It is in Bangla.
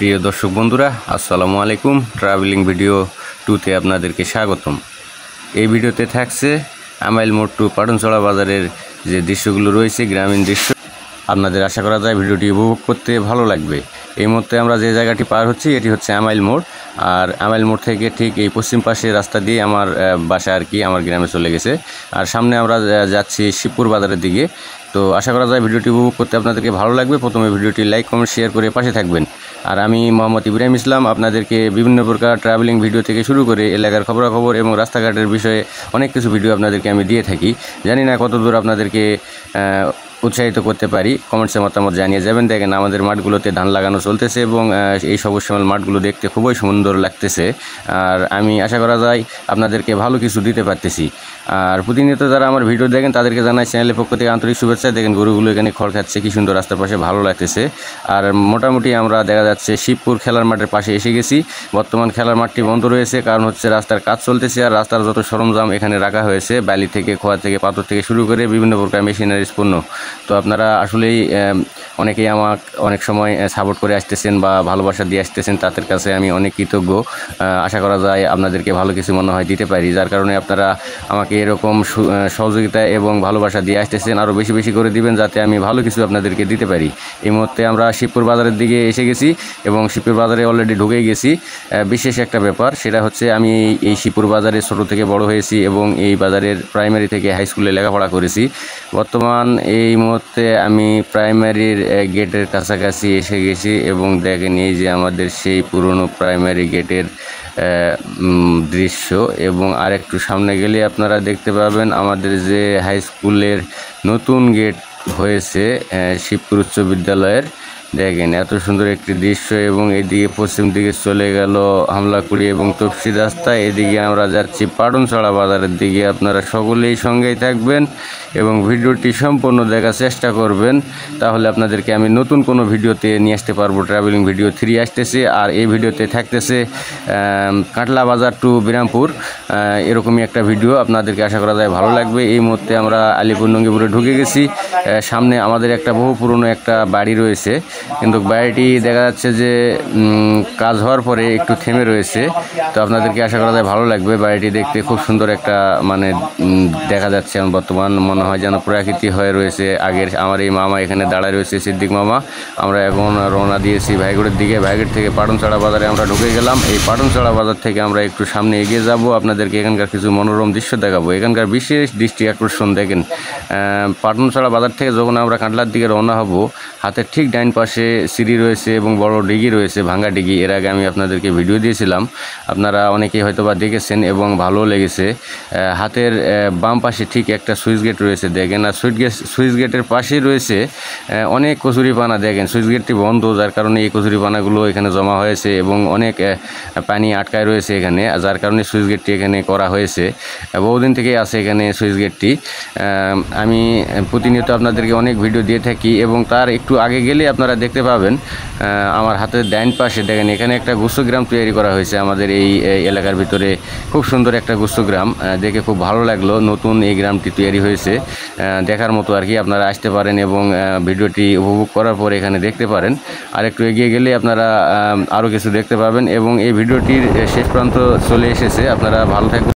প্রিয় দর্শক বন্ধুরা, আসসালামু আলাইকুম। ট্রাভেলিং ভিডিও 2তে আপনাদেরকে স্বাগতম। এই ভিডিওতে থাকছে আমাইল মোড় টু পাটনছড়া বাজারের যে দৃশ্যগুলো রয়েছে, গ্রামীণ দৃশ্য। আপনাদের আশা করা যায় ভিডিওটি উপভোগ করতে ভালো লাগবে। এই মুহূর্তে আমরা যে জায়গাটি পার হচ্ছি এটি হচ্ছে আমাইল মোড়। আর আমাইল মোড় থেকে ঠিক এই পশ্চিম পাশে রাস্তা দিয়ে আমার বাসা আর কি, আমার গ্রামে চলে গেছে। আর সামনে আমরা যাচ্ছি শিবপুর বাজারের দিকে। তো আশা করা যায় ভিডিওটি উপভোগ করতে আপনাদেরকে ভালো লাগবে। প্রথমে ভিডিওটি লাইক, কমেন্ট, শেয়ার করে পাশে থাকবেন। আর আমি মোহাম্মদ ইব্রাহিম ইসলাম আপনাদেরকে বিভিন্ন প্রকার ট্রাভেলিং ভিডিও থেকে শুরু করে এলাকার খবরাখবর এবং রাস্তাঘাটের বিষয়ে অনেক কিছু ভিডিও আপনাদেরকে আমি দিয়ে থাকি। জানি না কতদূর আপনাদেরকে উৎসাহিত করতে পারি। কমেন্টসে মতামত জানিয়ে যাবেন। দেখেন আমাদের মাঠগুলোতে ধান লাগানো চলতেছে এবং এই সবুজ শ্যামল মাঠগুলো দেখতে খুবই সুন্দর লাগতেছে। আর আমি আশা করা যায় আপনাদেরকে ভালো কিছু দিতে পারতেছি। আর প্রতিনিয়ত যারা আমার ভিডিও দেখেন তাদেরকে জানাই চ্যানেলের পক্ষ থেকে আন্তরিক শুভেচ্ছা। দেখেন গরুগুলো এখানে খড় খাচ্ছে, কি সুন্দর রাস্তার পাশে, ভালো লাগতেছে। আর মোটামুটি আমরা দেখা যাচ্ছে শিবপুর খেলার মাঠের পাশে এসে গেছি। বর্তমান খেলার মাঠটি বন্ধ রয়েছে, কারণ হচ্ছে রাস্তার কাজ চলতেছে। আর রাস্তার যত সরঞ্জাম এখানে রাখা হয়েছে, বালি থেকে, খোয়া থেকে, পাথর থেকে শুরু করে বিভিন্ন প্রকার মেশিনারিজ পণ্য। তো আপনারা আসলেই অনেকেই আমাকে অনেক সময় সাপোর্ট করে আসতেছেন বা ভালোবাসা দিয়ে আসতেছেন, তাদের কাছে আমি অনেক কৃতজ্ঞ। আশা করা যায় আপনাদেরকে ভালো কিছু মনে হয় দিতে পারি, যার কারণে আপনারা আমাকে এরকম সহযোগিতা এবং ভালোবাসা দিয়ে আসতেছেন। আরও বেশি বেশি করে দিবেন যাতে আমি ভালো কিছু আপনাদেরকে দিতে পারি। এই মুহূর্তে আমরা শিবপুর বাজারের দিকে এসে গেছি এবং শিবপুর বাজারে অলরেডি ঢুকে গেছি। বিশেষ একটা ব্যাপার, সেটা হচ্ছে আমি এই শিবপুর বাজারে ছোটো থেকে বড় হয়েছি এবং এই বাজারের প্রাইমারি থেকে হাই স্কুলে লেখাপড়া করেছি। বর্তমান এই মুহূর্তে আমি প্রাইমারির গেটের কাছাকাছি এসে গেছি এবং দেখেন এই যে আমাদের সেই পুরনো প্রাইমারি গেটের দৃশ্য। এবং আরেকটু সামনে গেলে আপনারা দেখতে পাবেন আমাদের যে হাই স্কুলের নতুন গেট হয়েছে শিবপুর উচ্চ বিদ্যালয়ের। দেখেন এত সুন্দর একটি দৃশ্য। এবং এদিকে পশ্চিম দিকে চলে গেল হামলাকুড়ি এবং তফসি রাস্তা। এদিকে আমরা যাচ্ছি পাটনছড়া বাজারের দিকে। আপনারা সকলেই সঙ্গেই থাকবেন এবং ভিডিওটি সম্পূর্ণ দেখার চেষ্টা করবেন, তাহলে আপনাদেরকে আমি নতুন কোনো ভিডিওতে নিয়ে আসতে পারবো। ট্রাভেলিং ভিডিও 3 আসতেছে। আর এই ভিডিওতে থাকতেছে কাটলা বাজার টু বিরামপুর, এরকমই একটা ভিডিও। আপনাদেরকে আশা করা যায় ভালো লাগবে। এই মুহূর্তে আমরা আলিপুর নঙ্গিপুরে ঢুকে গেছি। সামনে আমাদের একটা বহু পুরনো একটা বাড়ি রয়েছে, কিন্তু বাড়িটি দেখা যাচ্ছে যে কাজ হওয়ার পরে একটু থেমে রয়েছে। তো আপনাদেরকে আশা করা যায় ভালো লাগবে। বাড়িটি দেখতে খুব সুন্দর একটা দেখা যাচ্ছে। বর্তমান মনে হয় যেন প্রাকৃতি হয়ে রয়েছে। আগের আমার এই মামা এখানে দাঁড়ায় রয়েছে, সিদ্দিক মামা। আমরা এখন রওনা দিয়েছি ভাইগড়ের দিকে। ভাইগড় থেকে পাটনছড়া বাজারে আমরা ঢুকে গেলাম। এই পাটনছড়া বাজার থেকে আমরা একটু সামনে এগিয়ে যাব, আপনাদেরকে এখানকার কিছু মনোরম দৃশ্য দেখাবো। এখানকার বিশেষ দৃষ্টি আকর্ষণ দেখেন। পাটনছড়া বাজার থেকে যখন আমরা কাটলার দিকে রওনা হব, হাতের ঠিক ডাইন পাশে সিঁড়ি রয়েছে এবং বড় ডিগি রয়েছে, ভাঙ্গা ডিগি। এর আগে আমি আপনাদেরকে ভিডিও দিয়েছিলাম, আপনারা অনেকেই হয়তো বা দেখেছেন এবং ভালো লেগেছে। হাতের বাম পাশে ঠিক একটা সুইচ গেট রয়েছে দেখেন। আর সুইচ গেটের পাশেই রয়েছে অনেক কচুরিপানা। দেখেন সুইচ গেটটি বন্ধ, যার কারণে এই কচুরিপানাগুলো এখানে জমা হয়েছে এবং অনেক পানি আটকায় রয়েছে এখানে, যার কারণে সুইচ গেটটি এখানে করা হয়েছে। বহুদিন থেকেই আছে এখানে সুইচ গেটটি। আমি প্রতিনিয়ত আপনাদেরকে অনেক ভিডিও দিয়ে থাকি এবং তার একটু আগে গেলে আপনারা দেখতে পাবেন আমার হাতের ডাইন পাশে দেখেন এখানে একটা গুচ্ছগ্রাম তৈরি করা হয়েছে আমাদের এই এলাকার ভিতরে। খুব সুন্দর একটা গুচ্ছগ্রাম, দেখে খুব ভালো লাগলো। নতুন এই গ্রামটি তৈরি হয়েছে, দেখার মতো আর কি। আপনারা আসতে পারেন এবং ভিডিওটি উপভোগ করার পর এখানে দেখতে পারেন। আর একটু এগিয়ে গেলে আপনারা আরও কিছু দেখতে পাবেন এবং এই ভিডিওটির শেষ প্রান্ত চলে এসেছে। আপনারা ভালো থাকবেন।